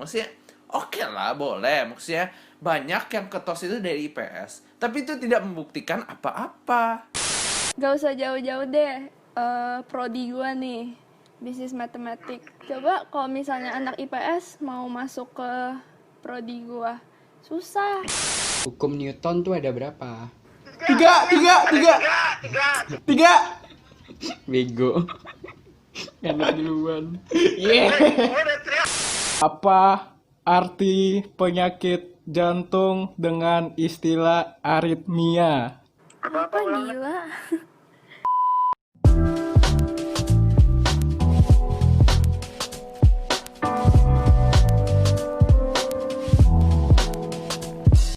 Maksudnya oke lah, boleh. Maksudnya banyak yang ketos itu dari IPS, tapi itu tidak membuktikan apa-apa. Gak usah jauh-jauh deh. Prodi gua nih, bisnis matematik. Coba kalau misalnya anak IPS mau masuk ke prodi gua, susah. Hukum Newton tuh ada berapa? Tiga. Bego. Enak duluan. Apa arti penyakit jantung dengan istilah aritmia? Apa gila?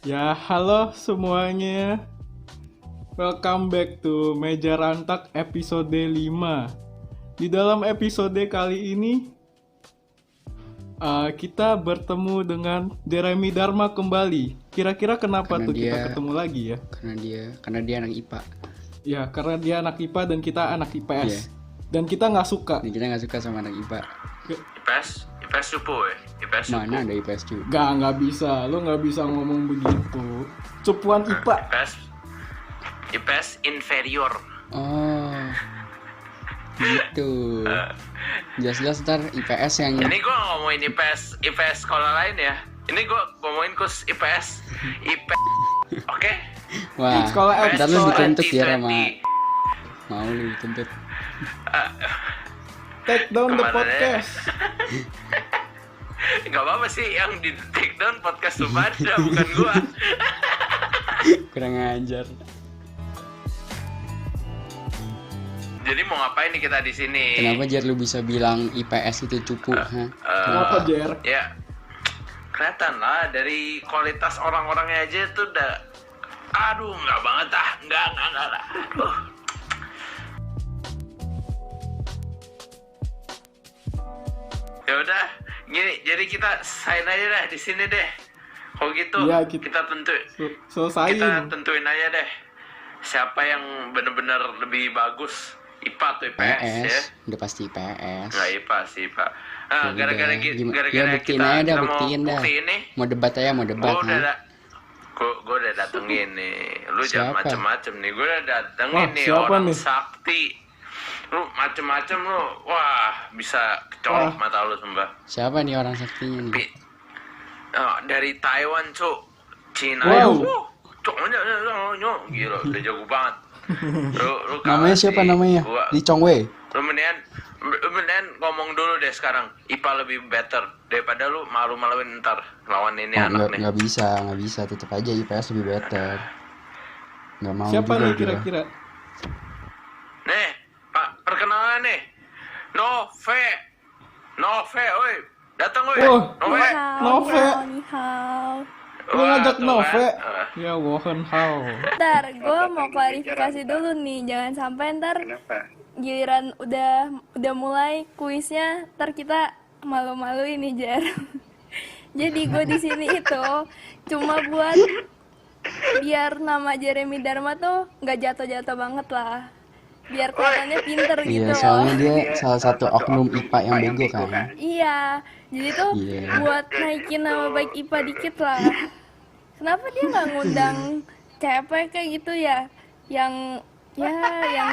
Ya, halo semuanya. Welcome back to Meja Rantak episode 5. Di dalam episode kali ini kita bertemu dengan Jeremy Dharma kembali. Kira-kira kenapa Karena tuh kita dia- ketemu lagi ya? Karena dia anak IPA. Ya, karena dia anak IPA dan kita anak IPS. Iya. Dan kita nggak suka. Dan kita nggak suka sama anak IPA. IPS cupu ya. IPS cupu. Mana ada IPS juga? Nggak bisa. Lo nggak bisa ngomong begitu. Cupuan IPA. IPS inferior. Oh, gitu. Jelas-jelas ntar IPS yang Ini gue ngomongin IPS sekolah lain ya. Ini gue ngomongin kurs IPS. Oke. wah. Sekolah Ntar lu dituntut ya 2020. sama mau lu dituntut. Take down the Kemana podcast. Gak apa-apa sih yang di take down podcast lu pada, bukan gua. Kurang ajar. Jadi mau ngapain nih kita di sini? Kenapa Jer lu bisa bilang IPS itu cupu? Hah? Kenapa, Jer? Ya, kelihatan lah dari kualitas orang-orangnya aja tuh udah, aduh nggak banget ah, nggak lah. Aduh. Ya udah, gini, jadi kita sign aja deh di sini deh. Kalau gitu, Iya, kita Selesai. tentuin aja deh siapa yang bener-bener lebih bagus, IPA atau IPS ya. IPS, udah pasti IPS. Nggak IPA sih Pak. Ya Gara-gara udah. gara-gara Ya, buktiin aja dah, buktiin dah. buktiin nih. Mau debat aja, mau debat. Gue udah ha? gue udah datengin nih. Lu jangan Siapa? macem-macem nih. Gue udah datengin Wah, nih siapa orang nih? sakti. Lu macem-macem lu. Wah, bisa kecolok Wah. mata lu sumpah. Siapa nih orang saktinya nih? Pi. Dari Taiwan, Cuk. Cina. Wow. Cuk, gila, udah jago banget. Lu Namanya siapa namanya? Li Chongwei. Lu mendingan ngomong dulu deh sekarang. IPA lebih better daripada lu malu-maluin ntar lawan ini Oh, anak nih. nggak bisa, tetap aja IPS lebih better. Nggak mau Siapa juga nih gua. kira-kira? Nih, Pak, perkenalan nih. Nove, oi. Datang oi. Oh. Nove. Nove. Ni hao. Lu ngajak tuh Nove. kan. Ya, wohen how. Ntar, gue mau klarifikasi dulu nih. Jangan sampai ntar giliran udah mulai kuisnya, ntar kita malu-maluin nih, Jar. Jadi gue di sini itu cuma buat biar nama Jeremy Dharma tuh nggak jatuh-jatuh banget lah. Biar kelihatannya pinter gitu Iya, loh. soalnya dia salah satu oknum IPA yang bego kan. Iya, jadi tuh Iya. buat naikin nama baik IPA dikit lah. Kenapa dia nggak ngundang cewek kayak gitu ya? Yang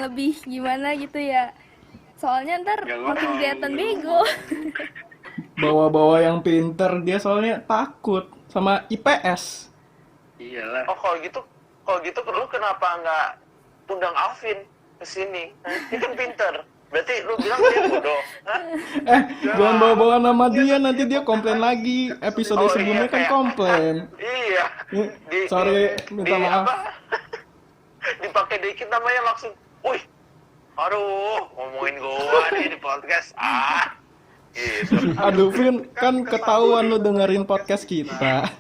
lebih gimana gitu ya? Soalnya ntar makin kelihatan bego. Bawa-bawa yang pinter, dia soalnya takut sama IPS. Iyalah. Oh, kalau gitu lu kenapa nggak undang Alvin ke sini? Dia kan pinter. Berarti lu bilang dia bodoh. Hah? Jangan bawa-bawa nama dia, nanti dia komplain lagi. Episode Oh, sebelumnya iya, kan kayak- komplain. Iya. Sorry, minta maaf. Dipakai dikit namanya langsung. Wih. Aduh, ngomongin gua nih di podcast. Gitu. Aduh, Vin, kan ketahuan lu dengerin podcast kita.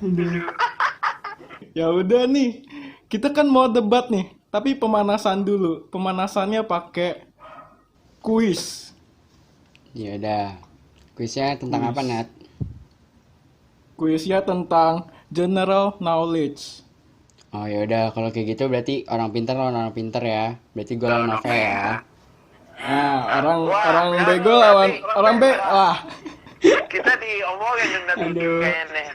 Ya udah nih, kita kan mau debat nih, tapi pemanasan dulu. Pemanasannya pakai kuis. Ya udah. Kuisnya tentang apa, Nat? Kuisnya tentang general knowledge. Oh ya udah, kalau kayak gitu berarti orang pintar lawan orang pintar ya. Berarti gue lawan Nove ya. Nah, orang bego lawan orang be. Wah, Kita diomongin nanti Aduh. kayaknya.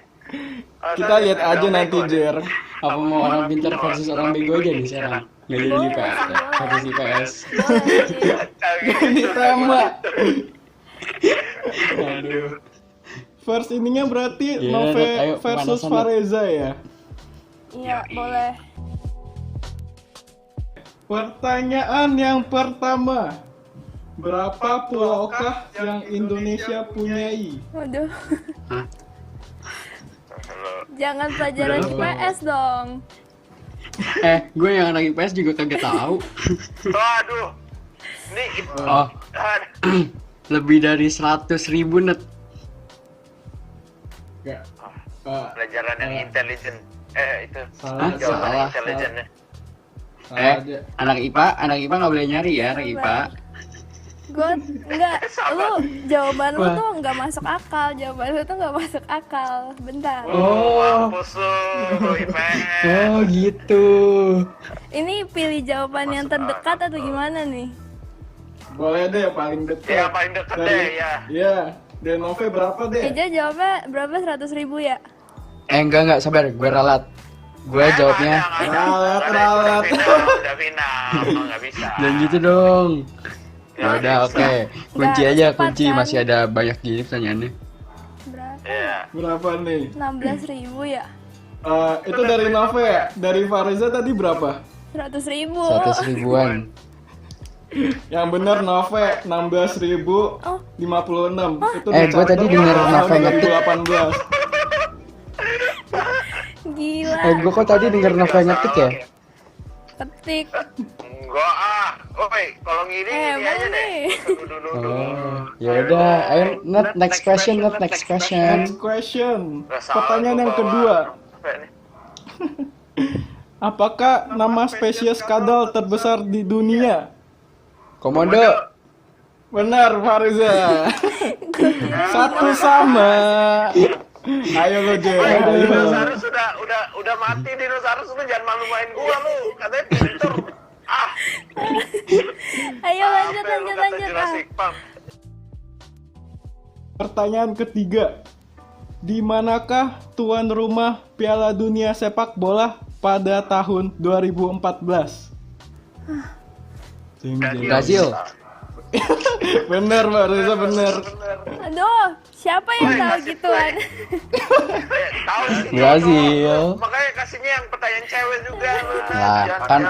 Kita lihat aja nanti Jer. Apa mau orang pintar versus orang bego aja nih sekarang? Gak jadi IPS ya? Versus IPS. Boleh. Ditembak. Aduh. First ininya berarti Iya, Nove ayo, versus pemanasan, Fareza ya. Iya, boleh. Pertanyaan yang pertama. Berapa pulaukah yang Indonesia punyai? Waduh. Hah? Jangan pelajaran IPS dong. Gue yang anak IPS juga kagak tahu. Waduh. Ini Oh, lebih dari 100.000 net. Enggak. pelajaran yang intelijen. Itu Salah. jawaban Salah. intelijennya. Aja. Anak IPA nggak boleh nyari ya, anak IPA. Gue enggak, lu jawaban lu Wah. tuh nggak masuk akal, jawaban lu tuh nggak masuk akal. Bentar. Oh. Mampus lu, IPS. Oh gitu. Ini pilih jawaban yang terdekat atau gimana nih? Boleh deh paling dekat. Ya, paling dekat deh, ya. Iya. Dan Nove berapa deh? Eja jawabnya berapa? 100.000 ya? Enggak, sabar, gue ralat. Gue jawabnya. Ralat. Udah final, nggak bisa. Jangan gitu dong. Ya udah, oke. Kunci Nggak, aja, cepat kunci kan? masih ada banyak gini pertanyaannya. Berapa? Iya. Berapa nih? 16.000 ya? Itu dari Nove ya? Dari Fareza tadi berapa? 100.000. 100.000-an. Yang bener Nove 16.056. Oh. Itu Gua tadi denger Nove ngetik. 2018. Gila. Gue kok tadi denger Nova ngetik ya? Ketik. Enggak Oi, kalau ngiri ini Emang aja deh. nih. Oh, ya udah. Ayo, next question. Next question. Pertanyaan yang kedua. Apakah nama spesies kadal terbesar di dunia? Komodo. Benar, Fareza. Satu sama. Ayo lo, Jer. Ayo. Dinosaurus udah mati dinosaurus, lu jangan malu-main gua lu. Katanya pinter. Ayo lanjut. Jurassic Park. Pertanyaan ketiga. Di manakah tuan rumah Piala Dunia Sepak Bola pada tahun 2014? Brazil. Bener, Fareza, bener. Aduh, siapa yang tahu gituan? Tahu sih. Brazil. Makanya kasihnya yang pertanyaan cewek juga lu. Lah, kan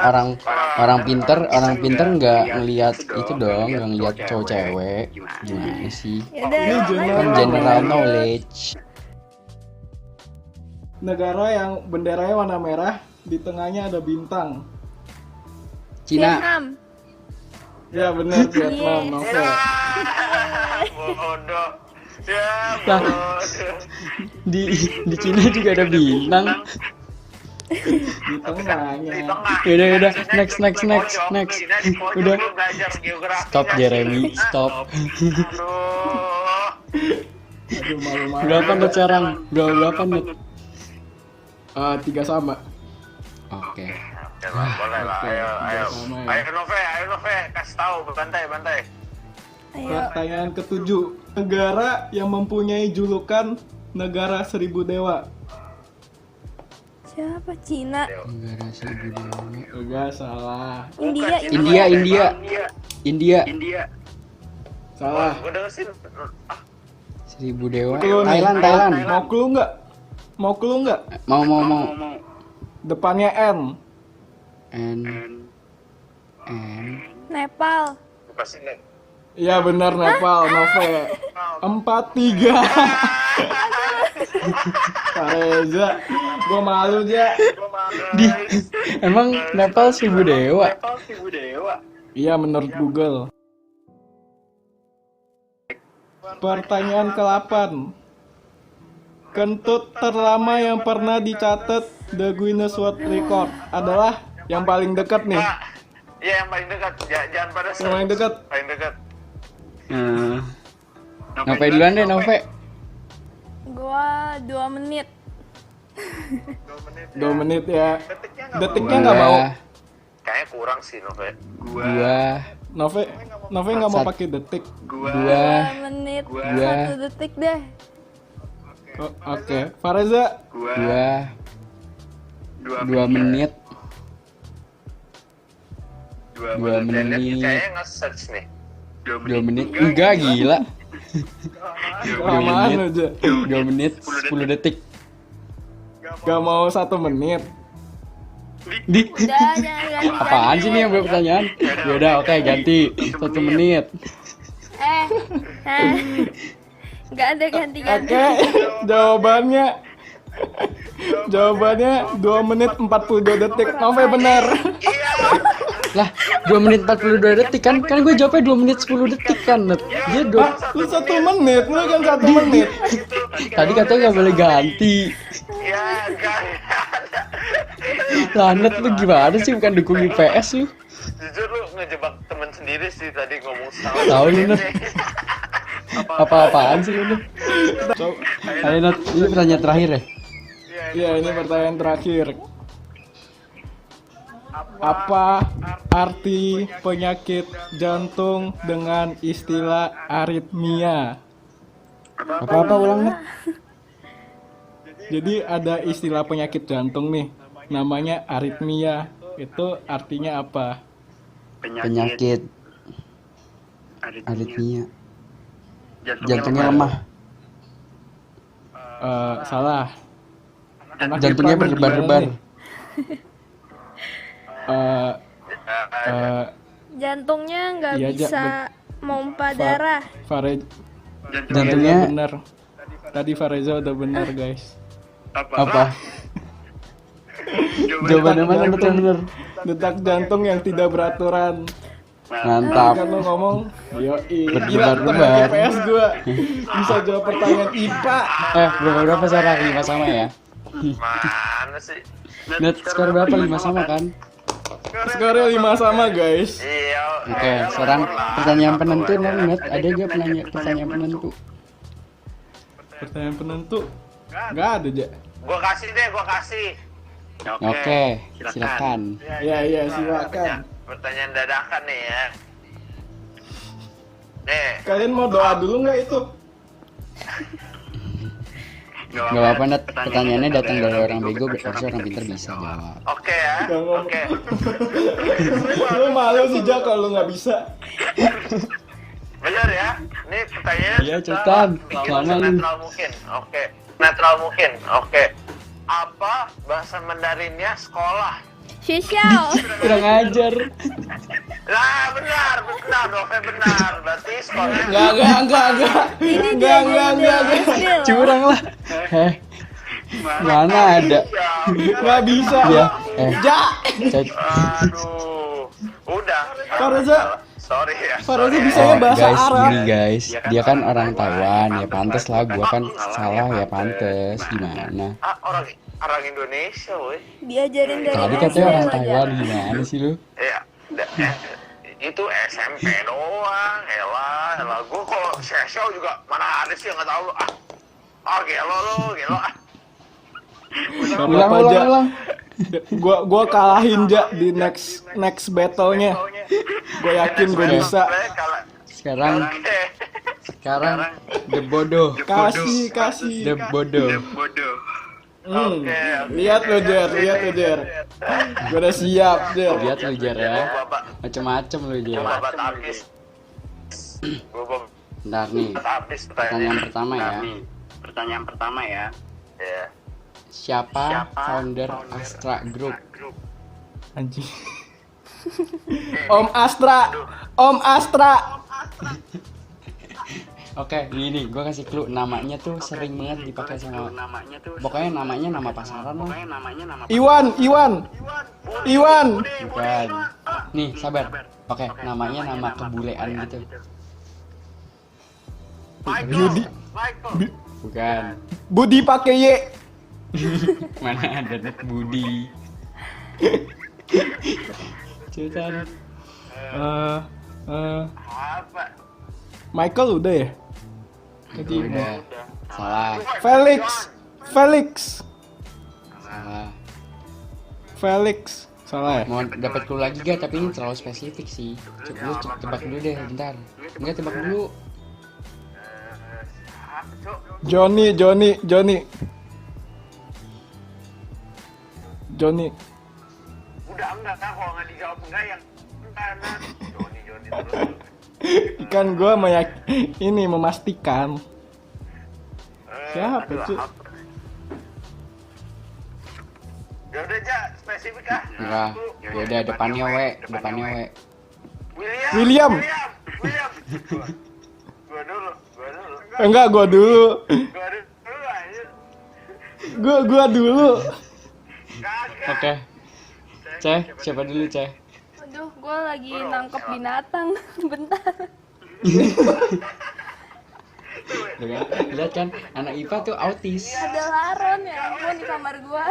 orang pinter nggak ngelihat itu dong, nggak ngelihat cowok cewek. Gimana sih? Yaudah, Ini lanjut. general. General knowledge. Negara yang benderanya warna merah, di tengahnya ada bintang. Cina. Vietnam. Ya bener, Vietnam, Yes. Nove. Bodoh. Ya, Lah. bodoh. Di Cina juga ada bintang. Di tengahnya. Di tengah. Yaudah, Maksudnya next. di pojok. Cina di pojok, Udah. lu belajar geografi. Stop, nggak Jeremy, sih? stop. Aduh. Aduh, malu-malu. Berapa net sekarang? Berapa net? 3 sama. Oke. Ya, boleh lah. Oke, Ayo. sama ya. Ayo Nove, kasih tahu, bantai. Ayo. Pertanyaan ketujuh. Negara yang mempunyai julukan Negara Seribu Dewa. Siapa? Cina. Negara seribu dewa. Enggak, salah. India. Salah. Gue denger sih. Seribu dewa. Clue nih. Thailand. Mau clue nggak? Mau. Depannya N. And Nepal. Pasti nih. Iya benar, Nepal, Nove. 4-3. Fareza, gua malu aja. Emang Nepal seribu dewa? Iya menurut Google. Pertanyaan ke-8. Kentut terlama yang pernah dicatat The Guinness World Record adalah yang paling dekat nih. Iya, yang paling dekat. Jangan pada Yang paling dekat. Paling dekat. Nove duluan deh, Nove. Gua 2 menit. 2 menit ya. Detiknya Gua- nggak mau. Kayaknya kurang sih, Nove. Gua Nove nggak mau pakai detik. 2 2 menit. Gua- 1 detik deh. Oke. Fareza. Gua 2 menit. 2 menit. Kayaknya nge-search nih. 2 menit. Enggak, gila. 2 Kelamaan menit. aja. 2 menit 10 detik. Gak mau 1 menit. Di. Udah, jangan ganti. Apaan sih nih yang buat pertanyaan? Yaudah, oke, ganti 1 menit. Nggak ada ganti-ganti. Oke. Jawabannya 2 menit 42 detik. Nove benar. Lah, 2 menit 42 detik kan? Kan gue jawabnya 2 menit 10 detik kan, Net. Dia Lu 1 menit, lu kan 1 menit. tadi katanya nggak boleh ganti. Ya, enggak ada. Lah, Net, lu gimana sih? Bukan dukung IPS lu? Jujur lu ngejebak temen sendiri sih tadi ngomong salah. Tahu lu, Net. Apa-apaan sih lu, Net? Coba. Ayo, Net, ini pertanyaan terakhir ya? Iya, ini pertanyaan terakhir. Apa arti penyakit jantung dengan istilah aritmia? Apa-apa ulang, Net. Jadi ada istilah penyakit jantung nih, namanya aritmia. Itu artinya apa? Penyakit aritmia. Jantungnya lemah. Salah. Anak Jantungnya IPA nih, berdebar-debar. gimana nih? Jantungnya nggak Iya, bisa mompa darah. Jantungnya benar. Tadi Fareza udah benar, guys. apa? Jawabannya mana benar-benar? Detak jantung yang tidak beraturan. Mantap. Kan lo ngomong, yoi. Gila, Berdebar-debar. temen IPS gua bisa jawab pertanyaan IPA. Berapa sekarang? 5 sama ya? Mana sih? Net, skor berapa? 5 sama kan? Skornya 5 sama, guys. Iya. Oke, sekarang pertanyaan penentu nih, Net. Ada gak pertanyaan penentu? Pertanyaan penentu nggak ada, Ja. Gua kasih deh, gua kasih. Oke, silakan. Iya, silakan. Pertanyaan dadakan nih ya. Nih, Kalian mau doa dulu nggak itu? Gak apa-apa, Net. Pertanyaannya datang dari orang bego, berarti orang pintar bisa jawab. oke ya. Gak ngomong. Oke. Lu malu sih, Ja, kalau lu nggak bisa. Bener ya? Ini pertanyaannya Iya, kita Cetan. bikin Lama lu. senetral mungkin. Oke. Netral mungkin. Oke. Apa bahasa Mandarinnya sekolah? Shishao. Kurang ajar. Lah, benar, Nove benar. Berarti sekolahnya Enggak. Ini dia Enggak. Curang lah. Mana ada? Nggak bisa. Ya, Ja, cek. Aduh. Udah. Fareza. Sorry ya. Fareza sorry ya. bisa bahasa Guys, Arab. gini guys, dia kan orang Taiwan, ya pantes lah. Gua kan salah, ya pantes. Gimana? Orang Indonesia, woi. Diajarin dari Tadi SD katanya orang loh, Taiwan, Ja. gimana sih lu? Ya, itu SMP doang, elah. Gue kalau sesio juga mana ada sih yang nggak tahu. Gelo lu. Ulang, ulang. Gua kalahin, Ja, di next battle-nya. Gue yakin gue bisa. Sekarang The Bodoh. Kasih. The Bodoh. Lihat lo, Jer. Gue udah siap, Jer. Lihat lu Jar ya. Macem-macem lu Gue Jar. babat habis. Bentar nih. Pertanyaan pertama ya. Ya. Siapa founder Astra Group? Anjing. Om Astra. Oke, ini gue kasih clue, namanya tuh sering banget dipakai sama. Pokoknya namanya nama pasaran lah. Iwan. Bukan. Nih, sabar. Oke, namanya nama kebulean gitu. Bukan. Budi pakai Y. Mana ada Net Budi. Cetan. Apa? Michael udah ya? Udah. Salah. Salah ya? Mau dapat clue lagi gak? Tapi ini terlalu spesifik sih. Coba lu tebak dulu deh, bentar. Enggak, tebak dulu. Cuk. Joni. Udah enggak kan, kalau nggak dijawab enggak yang enggak. Joni terus. Kan gue ini memastikan. Siapa Aduh, cuy? apa? Ya udah aja spesifik ah. Enggak, ya udah depannya we. William. Gua dulu. Enggak, gue dulu. Gua dulu aja. Gue dulu. Kagak. Oke. Ceh, siapa dulu Ceh? Aduh, gue lagi nangkep binatang. Bentar. Tuh kan, lihat kan anak IPA tuh autis. Ada laron ya ampun di kamar gue.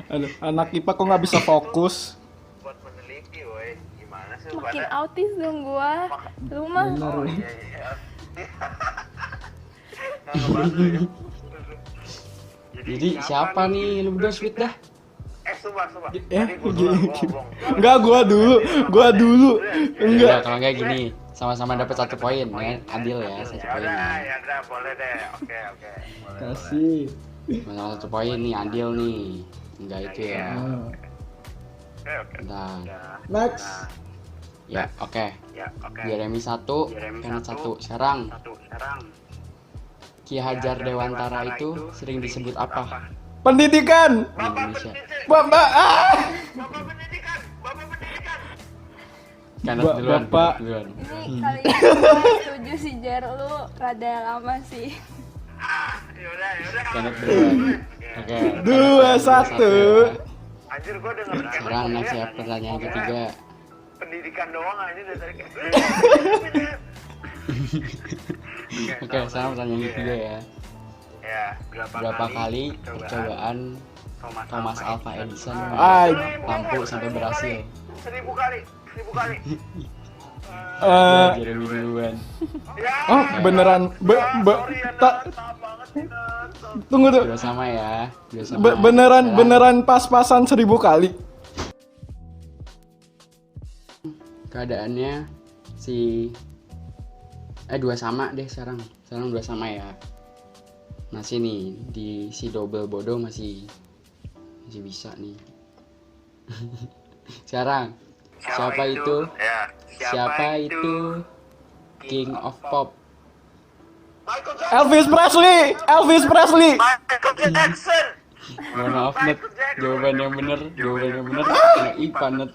Aduh, anak IPA kok nggak bisa fokus? Buat meneliti, woi. Gimana sih lu Makin pada? autis dong gue. Lu mah Bener. Oh iya. Nggak ngebantu ya. Jadi siapa nih lu berdua sweet dah? Sumpah. Eh, Tadi gua dulu, gua ngomong. Enggak, gue dulu. Enggak, Enggak. kalau enggak gini, sama-sama dapat 1 poin ya. Adil ya, 1 poin. Ya udah, boleh deh. Oke. Boleh. Kasih. Sama 1 poin nih, adil nih. Enggak itu ya. Nah, Oke. Bentar. next. Ya, oke. Ya, oke. Jeremy 1, Kenneth 1. Sekarang Ki Hajar Dewantara itu sering disebut apa? Pendidikan. Di Indonesia. Bapak. Bapak pendidikan. Kenneth duluan. Bapak. Duluan. ini kali ini gue setuju sih Jar, lu rada lama sih. Yaudah. Kenneth duluan. Oke. 2-1. Anjir, gua denger Sekarang next ya, pertanyaan ketiga. pendidikan doang aja dari tadi. Oke, sekarang pertanyaan ketiga ya. Ya, Berapa kali percobaan Thomas Alva Edison Ay. lampu sampai berhasil? 1000 kali. Jeremy duluan. Ya. Oh, beneran. Sorry ya, ta- maaf banget sih, Nat. Tunggu tuh. Dua sama ya. Dua sama. Beneran Sekarang pas-pasan 1000 kali. keadaannya dua sama deh sekarang. Sekarang 2 sama ya. Masih nih di si double bodoh masih bisa nih. Sekarang siapa itu? Ya, Siapa itu King of Pop? Michael Jackson. Elvis Presley. Michael Jackson. Mohon maaf Net, jawaban yang bener anak IPA Net.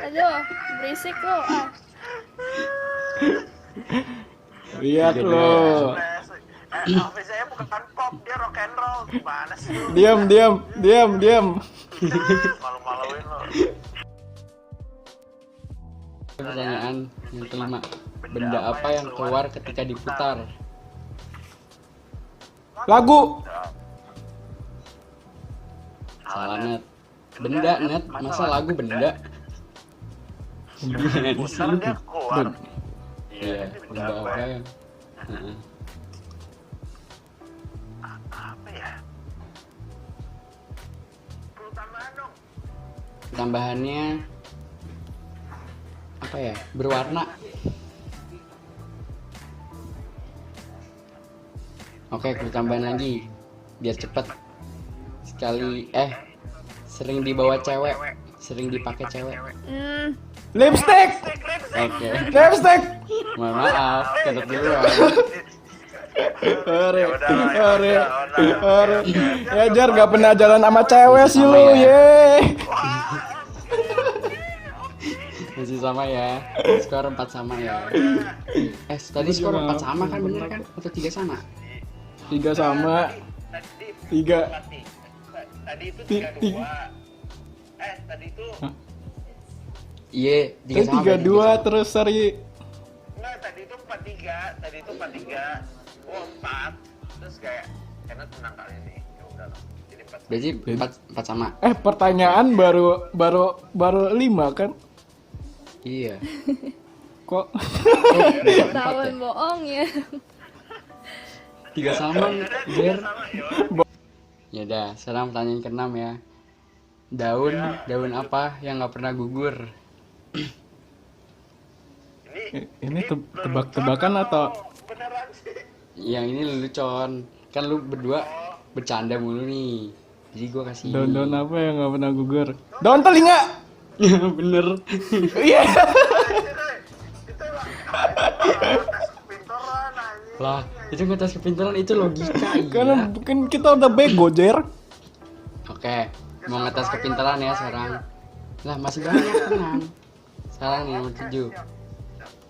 Aduh, berisik lu ah. Lihat lo. Elvis saya bukan pop, dia rock and roll. Gimana sih lu? Diam. Malu-maluin lo. Pertanyaan yang kelima. Benda apa yang keluar ketika diputar? Lagu. Salah Net. Benda Net, masa lagu benda? Gimana sih? Sekarang dia keluar. Iya, benda apa yang? Heeh. Apa ya? Perlu tambahan dong. Tambahannya apa ya? Berwarna. Oke, aku tambahan lagi biar cepet. Sekali sering dibawa cewek, sering dipakai cewek. Lipstick. Oke. Lipstick. Mohon maaf, Kenneth duluan. Ore. Ya Jar gak pernah jalan sama cewek sih Sama lu, ya. ye. Masih sama ya. Skor 4 sama ya. Tadi skor 4 sama kan, bener kan? Atau 3 sama? 3 sama. Tadi 3. Tadi itu Ti- 32. Tadi itu Iya, 3 sama. 3-2 terus seri. enggak, tadi itu 4-3. Oh, 4. Terus kayak karena tenang kali ini. Ya udah lah. Jadi 4. Berarti 4 sama. Pertanyaan baru 5 kan? Iya. Kok Ketahuan bohong ya. 3 sama, Ger. Sama ya. Ya udah, sekarang pertanyaan ke-6 ya. Daun apa yang nggak pernah gugur? ini tebak-tebakan atau Yang ini lelucon. Kan lu berdua bercanda mulu nih. Jadi gua kasih. Daun-daun apa yang nggak pernah gugur? Daun telinga. Ya bener. Iya. Itu lah. Pinteran anjing. Lah, itu ngetes kepintaran itu logika. Karena Iya. bukan kita udah bego, Jer. Oke, mau ngetes kepintaran ya sekarang. Lah, masih banyak, tenang. Sekarang nih nomor 7.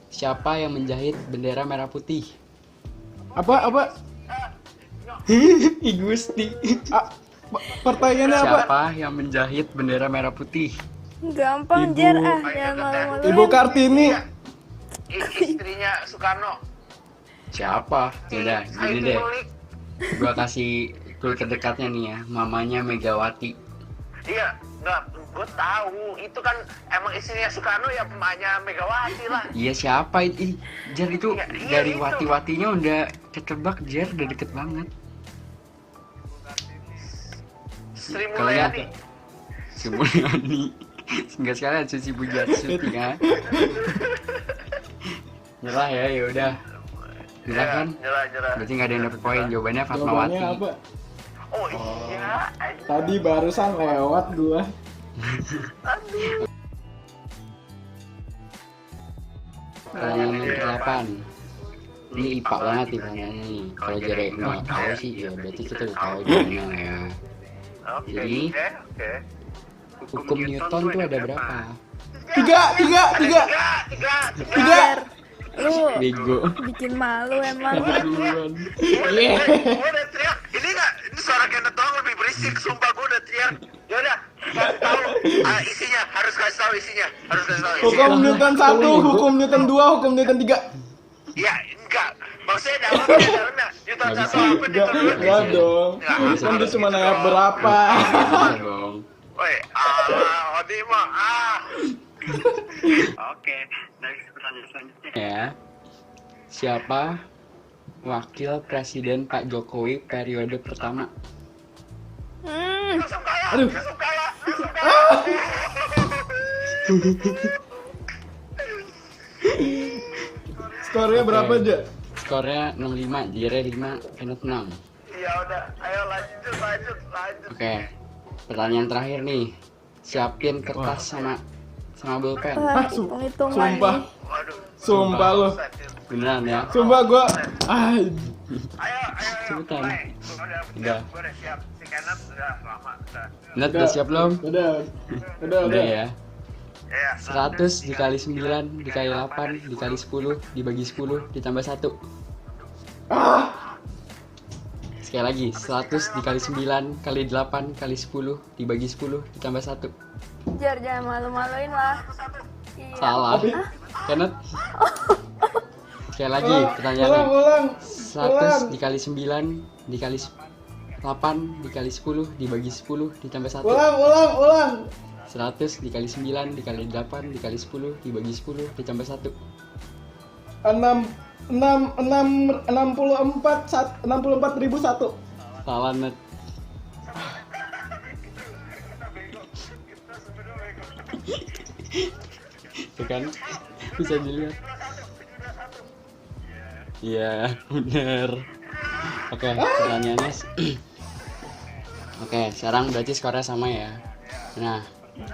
Siapa yang menjahit bendera merah putih? Apa? I Gusti. Ah, pertanyaannya apa? Siapa yang menjahit bendera merah putih? Gampang Ibu- Jer, jangan malu-maluin. Ibu Kartini. Istrinya Soekarno. Siapa? Yaudah, gini deh. Kulik. Gua kasih clue terdekatnya nih ya. Mamanya Megawati. Iya, enggak, gue tahu. Itu kan emang istrinya Soekarno ya emaknya Megawati lah. Iya siapa itu? Jer itu Iya, iya, dari itu. wati-watinya udah ketebak Jer, udah deket banget. Sri Kalau Mulyani. Si Mulyani. Enggak sekalian Susi Bujatsu ya. Nyerah ya, yaudah. Nyerah kan? Nyerah. Berarti nggak ada yang dapet poin. Jawabannya Fatmawati. Jawabannya apa? Oh iya. Tadi barusan lewat gua. Pertanyaan nomor 8. Ini IPA banget nih pertanyaannya nih. Kalau Jere nggak tahu sih, ya berarti kita udah tahu jawabannya ya. Oke. Jadi, Oke. hukum Newton tuh ada berapa? Tiga. Tiga. Jer, lu Bego. bikin malu emang. Duluan. Iya. Gue udah teriak. Ini nggak, ini suara Kenneth doang lebih berisik. Sumpah gue udah teriak. Yaudah, kasih tahu isinya. Harus kasih tahu isinya. Hukum Newton 1, hukum Newton 2, hukum Newton 3. Ya, enggak. Maksudnya dalamnya. Newton Nggak satu bisa. apa Newton dua? Enggak dong. Nggak, Kan dia cuma gitu nanya dong. berapa. Bisa dong. Woi, Odi mah Oke, next pertanyaan selanjutnya. Ya. Siapa wakil presiden Pak Jokowi periode pertama? Yusuf Kala. Aduh. Yusuf Kala. Yusuf Kala. Skornya berapa aja? Skornya 65, Jere 5, Kenneth 6. Ya udah, ayo lanjut. Oke. Pertanyaan terakhir nih. Siapin kertas sama pulpen. Wah, Su- hitung-hitungan Sumpah. nih. Waduh. Sumpah lo. Beneran ya? Sumpah gua Ayo. Cepetan. Mulai. Udah. Gue udah siap. Si Kenneth udah lama. Udah. Net udah siap belum? Udah. Udah ya. Ya. 100 dikali 9 dikali 8 dikali 10 dibagi 10 ditambah 1. Sekali lagi, 100 dikali 9 kali 8 kali 10 dibagi 10 ditambah 1. Jer, jangan malu-maluin lah. Iya. Salah. Kenneth. Sekali lagi pertanyaannya. Ulang. 100 dikali 9 dikali 8 dikali 10 dibagi 10 ditambah 1. Ulang. 100 dikali 9 dikali 8 dikali 10 dibagi 10 ditambah 1. 64.001. Salah Net. Tuh kan bisa dilihat. Iya bener. Oke pertanyaannya Oke sekarang berarti skornya sama ya. Nah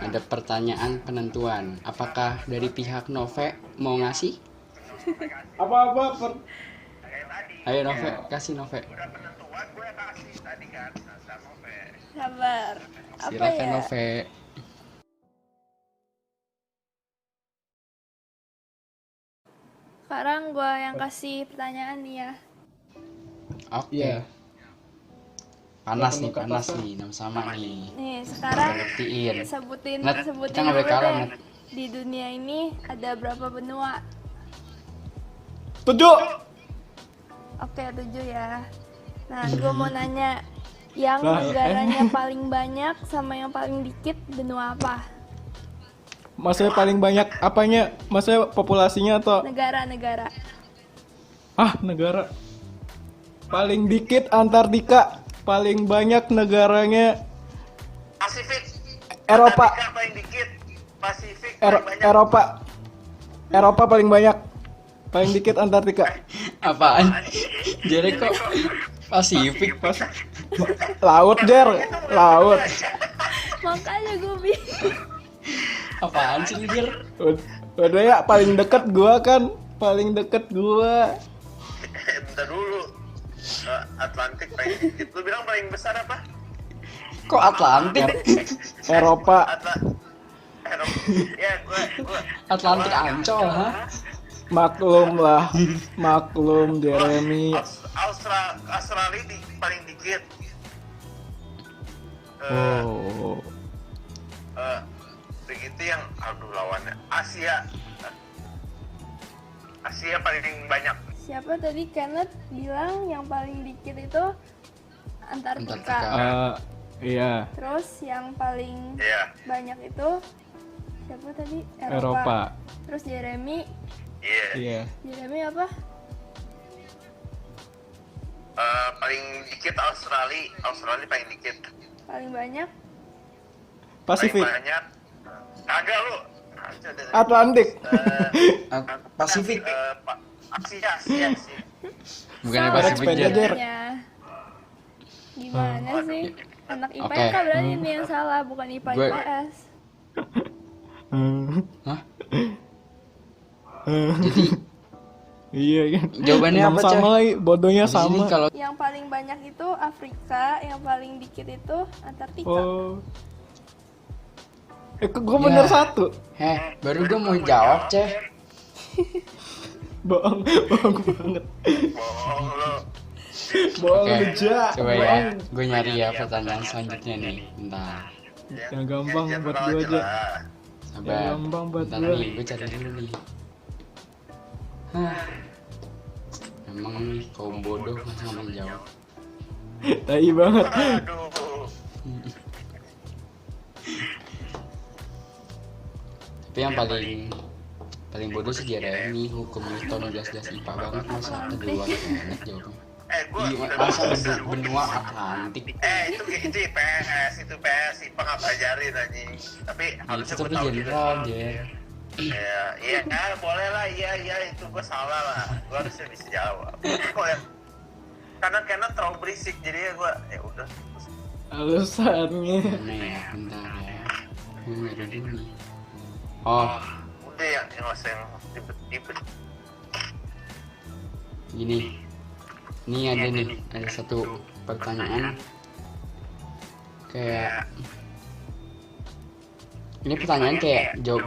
ada pertanyaan penentuan. Apakah dari pihak Nove mau ngasih? Apa? Ayo Nove kasih Nove. Sabar. Apa Silakan ya? Nove. Sekarang gua yang kasih pertanyaan nih ya. Oke. Iya. Panas nih, Silakan panas Nova. nih, sama nih. Nih, sekarang Buktiin. sebutin Nat, sebutin kita nggak boleh dulu kalah, deh. Nat. Di dunia ini ada berapa benua? 7. Oke, 7 ya. Nah, gua mau nanya yang Lah, negaranya paling banyak sama yang paling dikit benua apa? Maksudnya paling banyak apanya? Maksudnya populasinya atau Negara. negara? Paling dikit Antartika, paling banyak negaranya Pasifik. Eropa. Antartika paling dikit. Pasifik paling banyak. Eropa paling banyak, paling dikit Antartika. Apaan? Jere kok Pasifik? Laut, Jer. Laut. Makanya gue bingung. Apaan sih lu, Jer? Udah ya, paling deket gua kan. Paling deket gua. Bentar dulu. Atlantik paling dikit. Lu bilang paling besar apa? Kok Atlantik? Eropa. Ya, gua Atlantik Ancol, ha? Maklum lah. Maklum, Jeremy. Australia paling dikit. Oh. Begitu yang lawannya Asia paling banyak. Siapa tadi Kenneth bilang yang paling dikit itu Antartika. Iya. Terus yang paling Iya. banyak itu siapa tadi? Eropa. Terus Jeremy Iya. Jeremy apa? Paling dikit Australia paling dikit. Paling banyak Pasifik. Paling banyak kagak lu. Atlantik. Pasifik. Asia. Bukannya Salah Pasifik, Jer. Jer. jadinya. Gimana sih? Anak IPK Oke. berarti ini yang salah, bukan IPA Gue- IPS. Hah? Jadi Iya kan. Jawabannya Enam apa, sama Cah? lagi, bodohnya di sini sama. kalau Yang paling banyak itu Afrika, yang paling dikit itu Antartika. Oh. Kok gue bener Ya. satu? baru gue mau jawab, Ceh. Bohong banget. Bohong lu. Bohong Oke, lu, Ja. coba ya. Bohong. Gue nyari ya pertanyaan selanjutnya nih. Bentar. Yang gampang buat gue aja. Sabar. Yang gampang buat Bentar gue. nih, gue cari dulu nih. Hah. Emang nih kaum bodoh masa nggak mau jawab. Tai banget. Aduh. Tapi yang paling bodoh sih Jeremy, hukum Newton jelas-jelas IPA banget, masa kedua banget jawabnya. Gua Masa benua Atlantik. itu PS IPA nggak pelajarin anjing. Tapi harusnya Itu gua tapi tahu general, gitu. Jer. Iya, boleh lah, iya itu gua salah lah, gua harusnya bisa jawab. Kok ya? Karena terlalu berisik, jadi gua ya udah. Alasannya. Mana ya? Bentar ya. Gue nyari dulu nih. Oh, Udah yang nggak usah yang ribet-ribet. gini. Ini ada nih, ada satu pertanyaan. Kayak ini pertanyaan kayak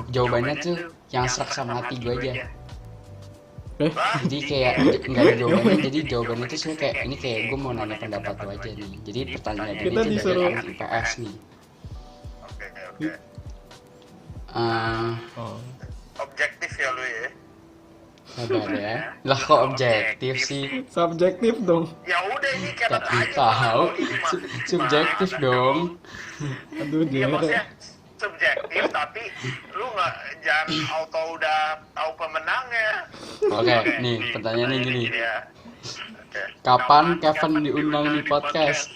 jawabannya tuh yang serak sama hati gue aja. Jadi kayak nggak ada jawabannya, jadi jawabannya tuh sebenarnya kayak ini kayak gue mau nanya pendapat lo aja nih. Jadi pertanyaan ini Kita tuh dari disuruh- anak IPS nih. Oke. Oh. Objektif ya lu ya. Sabar ya. Lah kok objektif sih? Subjektif dong. Ya udah ini kayak Tak tahu. Subjektif dong. Aduh, Iya Jer. maksudnya subjektif tapi lu jangan auto udah tahu pemenangnya. Oke, nih pertanyaannya gini. Iya. Oke. Kapan Kevin diundang di podcast?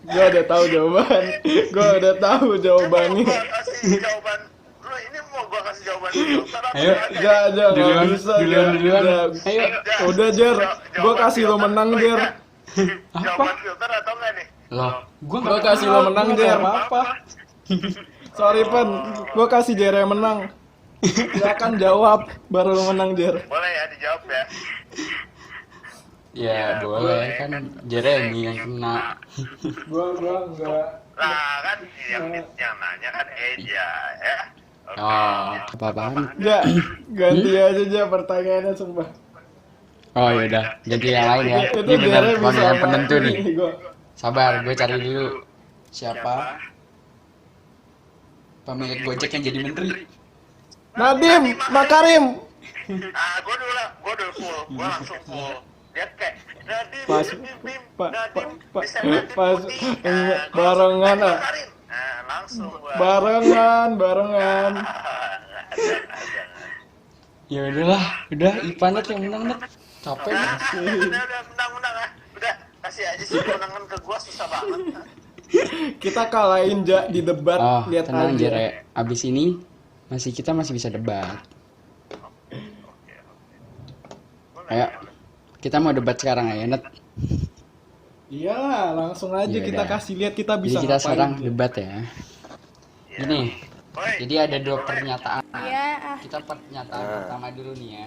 Gue udah tahu jawaban. Gue udah tahu jawabannya. Gua kasih jawaban. Lu ini mau gua kasih jawaban filter apa Ayo. aja? Nggak Duluan, bisa. duluan. Nggak. Ayo. Udah, Jer. Gue kasih lo menang, Jer. Jawaban filter atau enggak nih? Loh, Gue kasih lo menang, Jer. Apa? Sorry, Pen. Gue kasih Jer yang menang. Silakan jawab, baru lo menang, Jer. Boleh ya dijawab ya. Ya boleh kan Jeremy yang kena. Gue enggak. Lah kan yang nanya kan Eja ya. Oke. Oh, apa-apaan? Enggak, ganti aja aja pertanyaannya sumpah. Oh yaudah, ganti yang lain ya. Itu Ini benar Jer bisa pertanyaan penentu nih. Gua. Sabar, gue cari dulu. Siapa pemilik Gojek yang jadi menteri? Nadiem, Makarim. Gue udah full, gue langsung full. Dia kayak Nadim, Pas- Nadim, pa- Nadim, pa- bisa Nadim pas- putih. enggak, Gua barengan, langsung, ah. Makarim. Langsung gua. Barengan. Ya udahlah, udah Ipanat yang menang net. Capek. Udah, menang ah. Udah, kasih aja sih kemenangan ke gua susah banget. Kita kalahin Ja di debat, Oh, lihat tenang aja. Jere. Abis ini kita masih bisa debat. Ayo, kita mau debat sekarang ya, Net. Iyalah, langsung aja Ya kita udah. kasih lihat kita bisa Jadi kita ngapain. sekarang debat ya. Ya. Ini, Oi. jadi ada 2 pernyataan. Iya, Kita pernyataan pertama dulu nih ya.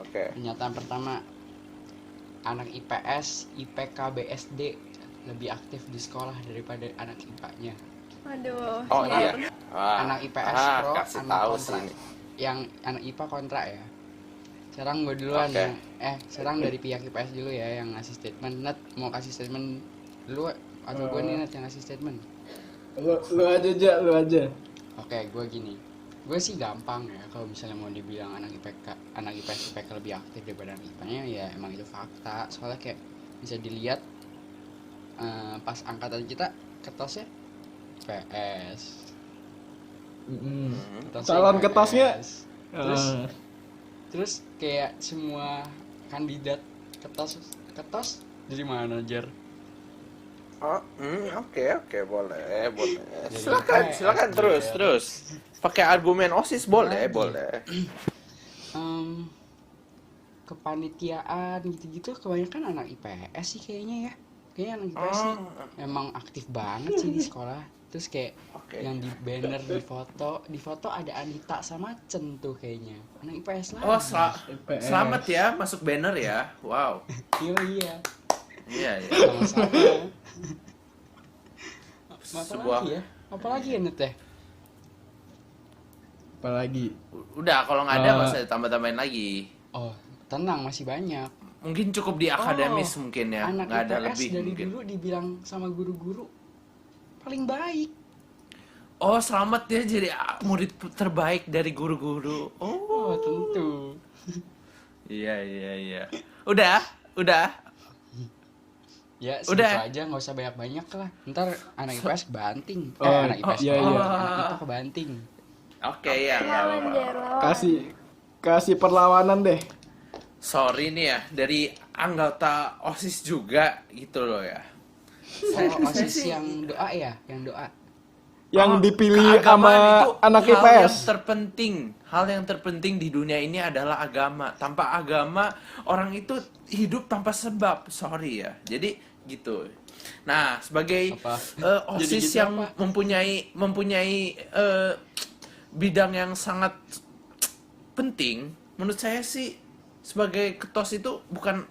Oke. Pernyataan pertama, anak IPS, IPK, BSD lebih aktif di sekolah daripada anak IPA-nya. aduh. Oh siap. iya. Wah. Anak IPS pro, kasih anak tahu kontra. sih ini. Yang anak IPA kontra ya. Sekarang gue duluan Oke. yang sekarang dari pihak IPS dulu ya yang ngasih statement. Net mau kasih statement dulu atau gue nih Net yang ngasih statement? Lu aja, lu aja. Oke, gue gini. Gue sih gampang ya kalau misalnya mau dibilang anak IPS IPK lebih aktif daripada anak IPA-nya ya emang itu fakta. Soalnya kayak bisa dilihat pas angkatan kita ketosnya PS. Ketosnya Calon IPS. ketosnya Terus Terus kayak semua kandidat ketos dari mana, Jar? Oh, oke, boleh. Jadi Silakan terus. Pakai argumen OSIS boleh. Kepanitiaan gitu-gitu kebanyakan anak IPS sih kayaknya ya. Kayaknya anak IPS sih emang aktif banget sih di sekolah. Terus kayak Oke. yang di banner di foto ada Anita sama Cen tuh kayaknya. Anak IPS lah. Oh, selamat ya masuk banner ya. Wow. Iya. Iya. Sama-sama. Sebuah- Apalagi ya Net ya? apalagi. Udah kalau nggak ada nggak usah ditambah-tambahin lagi. Oh, tenang masih banyak. Mungkin cukup di akademis mungkin ya. Anak Nggak ada IPS lebih dari mungkin. dulu dibilang sama guru-guru paling baik. Oh, selamat ya jadi murid terbaik dari guru-guru. Oh, tentu. Iya. Udah. Ya, segitu Udah. aja nggak usah banyak-banyak lah. Ntar anak IPS kebanting. Oh, Anak IPS iya, kebanting. iya. Anak IPA kebanting. Oke ya. nggak Lawan, apa-apa. Jar, lawan. Kasih perlawanan deh. Sorry nih ya dari anggota OSIS juga gitu loh ya. Oh, OSIS yang doa ya, yang doa. Yang Oh, dipilih keagamaan sama itu anak hal IPS. hal yang terpenting di dunia ini adalah agama. Tanpa agama orang itu hidup tanpa sebab. Sorry ya. Jadi gitu. Nah, sebagai Apa? OSIS Jadi gitu yang apa? mempunyai bidang yang sangat penting, menurut saya sih sebagai ketos itu bukan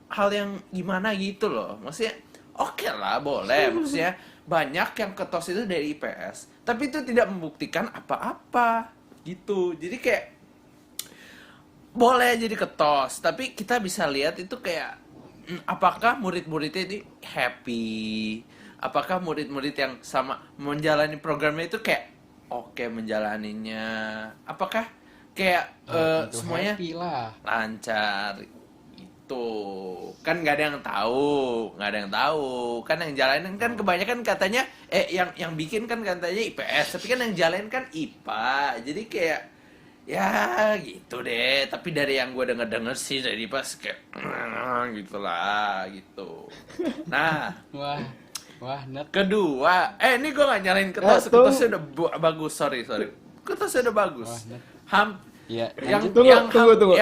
hal yang gimana gitu loh. Maksudnya oke lah, boleh. Maksudnya banyak yang ketos itu dari IPS, tapi itu tidak membuktikan apa-apa gitu. Jadi kayak boleh jadi ketos, tapi kita bisa lihat itu kayak apakah murid-muridnya ini happy, apakah murid-murid yang sama menjalani programnya itu kayak oke menjalaninya, apakah kayak Tentu semuanya happy lah. lancar itu kan nggak ada yang tahu kan yang jalanin kan kebanyakan katanya yang bikin kan katanya IPS tapi kan yang jalanin kan IPA jadi kayak ya gitu deh tapi dari yang gue denger sih dari pas kayak gitulah gitu. Nah Wah, Net. kedua ini gue nggak nyalain ketos tuh. ketosnya udah bagus sorry ketosnya udah bagus. Wah, Net. Ya, Yang Tunggu.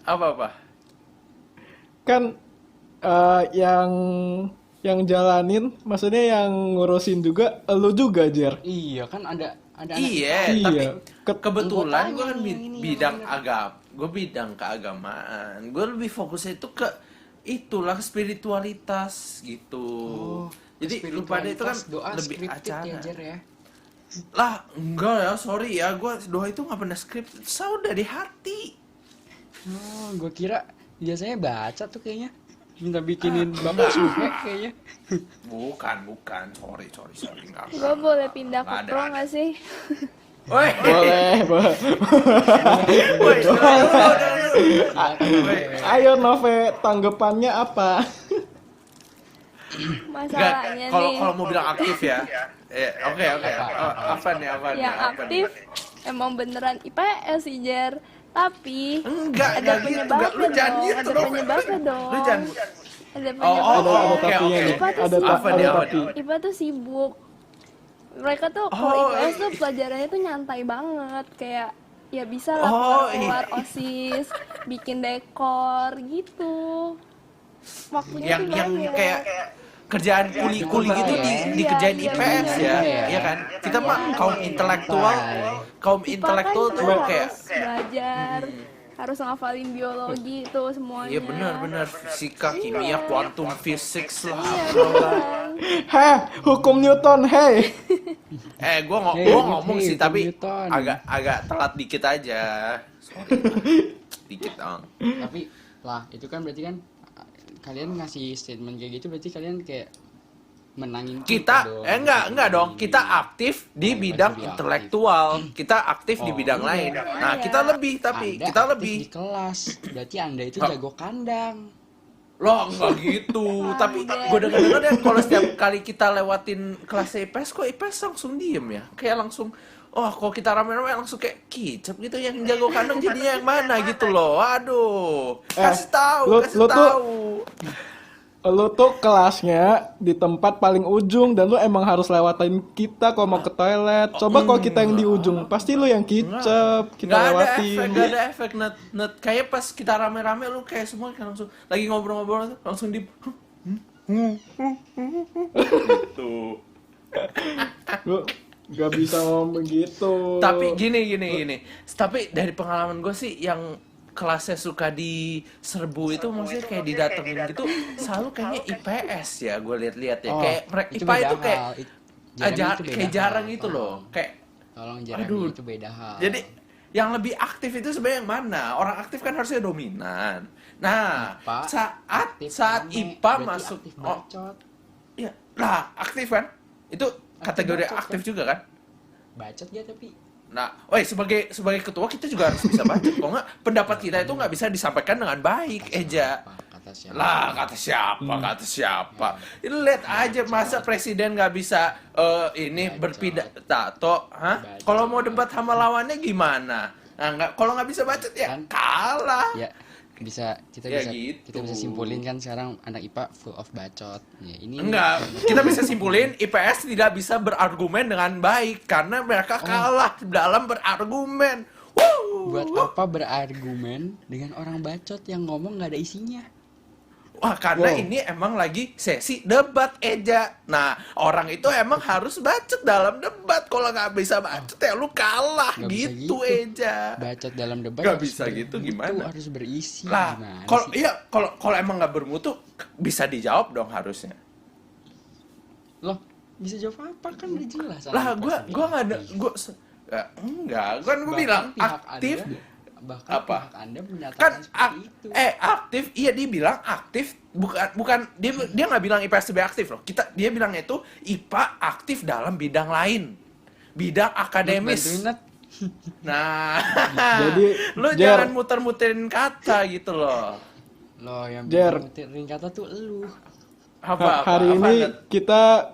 apa Kan yang jalanin, maksudnya yang ngurusin juga elu juga, Jer. iya kan ada anak iya Iya. tapi Ket- kebetulan gue kan Anggotanya yang ini bidang yang gue bidang keagamaan gue lebih fokusnya itu ke itulah spiritualitas gitu jadi lu pada itu kan spiritualitas, doa lebih scripted acara ya, Jer ya. lah enggak ya sorry ya gue doa itu nggak pernah skrip saya dari hati. Oh, gue kira biasanya baca tuh kayaknya. Minta bikinin bapak suhe kayaknya. Bukan sorry enggak. Gue boleh pindah ke Nggak ada. pro nggak sih? Woi Boleh. woi Ayo Nove, tanggapannya apa? Masalahnya kalau nih, mau bilang aktif ya oke apa nih yang aktif emang beneran IPS sih, Jar. Tapi Enggak ada gitu. penyebabnya Lu jangan dong, gitu ada dong. penyebabnya dong. Lu jangan Ada Oh, penyebabnya. Ada oke, tapinya oke. nih. IPA tuh Ada sibuk. Apa nih, apa tapi. nih? IPA tuh sibuk. Mereka tuh kalau Oh, IPS tuh pelajarannya tuh nyantai banget, kayak Ya bisa lah keluar OSIS, bikin dekor gitu. Waktunya yang tuh banyak. kayak kerjaan kuli-kuli gitu dikerjain Iya, IPS bener. ya, Iya. iya kan? Kita mah kaum intelektual IPA tuh kan kayak harus belajar, harus ngafalin biologi itu semuanya. iya benar fisika, kimia, quantum physics lah. Iya beneran. Heh, hukum Newton, hey. Gua Hey, ngomong hey, sih tapi Newton. agak telat dikit aja. Sorry. Dikit dong. Tapi lah itu kan berarti kan kalian ngasih statement kayak gitu berarti kalian kayak menangin Kita dong. enggak dong. Kita aktif di Oh, bidang masih intelektual. Kita aktif di Oh, bidang iya. lain. Nah, kita lebih tapi Anda kita aktif lebih. di kelas. Berarti Anda itu Oh. jago kandang. Loh, enggak gitu. Tapi gue denger ya kalau setiap kali kita lewatin kelas IPS, kok IPS langsung diem ya? Kayak langsung, oh kalau kita rame-rame langsung kayak kicap gitu, yang jago kandang jadinya yang mana gitu loh. Aduh, kasih tahu, kasih lu tuh- tahu. Lu tuh kelasnya di tempat paling ujung dan lu emang harus lewatin kita kalau mau ke toilet. Coba kalau kita yang di ujung, pasti lu yang kicep, kita Nggak lewatin. ada efek, net. Kayak pas kita rame-rame lu kayak semua kan langsung lagi ngobrol-ngobrol langsung di gitu. Lu gak bisa ngomong gitu. Tapi gini. Tapi dari pengalaman gue sih yang kelasnya suka diserbu itu maksudnya kayak didatengin gitu selalu kayaknya IPS ya gue lihat-lihat ya. Kayak IPA beda itu kayak hal. Jeremy itu beda kayak jarang hal. itu loh. Kayak Tolong Jeremy Aduh. itu beda hal. jadi yang lebih aktif itu sebenarnya yang mana? Orang aktif kan harusnya dominan. Nah, IPA, aktif saat rame, IPA berarti masuk aktif bacot. ya, lah aktif kan? Itu kategori bacot, aktif kan? juga kan? Bacot ya tapi Nah, sebagai ketua kita juga harus bisa baca. Kalau nggak, pendapat kita itu nggak bisa disampaikan dengan baik, Eja. kata siapa? Lah, kata siapa? Itu lihat aja masa presiden nggak bisa ini berpidato, hah? Bacot. Kalau mau debat sama lawannya gimana? Nah, kalau nggak bisa baca ya Kan? kalah. Ya kita Ya bisa gitu. kita bisa simpulin kan sekarang anak IPA full of bacot. Ya, ini Enggak, kita bisa simpulin IPS tidak bisa berargumen dengan baik karena mereka kalah dalam berargumen. buat apa berargumen dengan orang bacot yang ngomong nggak ada isinya? Wah, karena Wow. ini emang lagi sesi debat, Eja. Nah, orang itu emang harus bacot dalam debat. Kalau nggak bisa bacot ya lu kalah Nggak bisa gitu, gitu. Eja. Bacot dalam debat Nggak harus bisa gitu, bermutu, gimana? harus berisi Lah, gimana kalau sih? kalau emang nggak bermutu bisa dijawab dong harusnya. Loh, bisa jawab apa kan udah jelas. Lah, anak gua IPA nggak ada seperti. enggak, kan gua Bahkan bilang pihak aktif. bahkan Apa? pihak Anda menyatakan Kan seperti itu. aktif, iya dia bilang aktif, bukan dia nggak bilang IPS lebih aktif loh. Dia bilangnya itu IPA aktif dalam bidang lain, bidang akademis. Bantuin, Nat. Nah, Jadi, lu Jer. jangan muter-muterin kata gitu loh. Loh, yang Jer. bikin kata tuh elu. Hari ini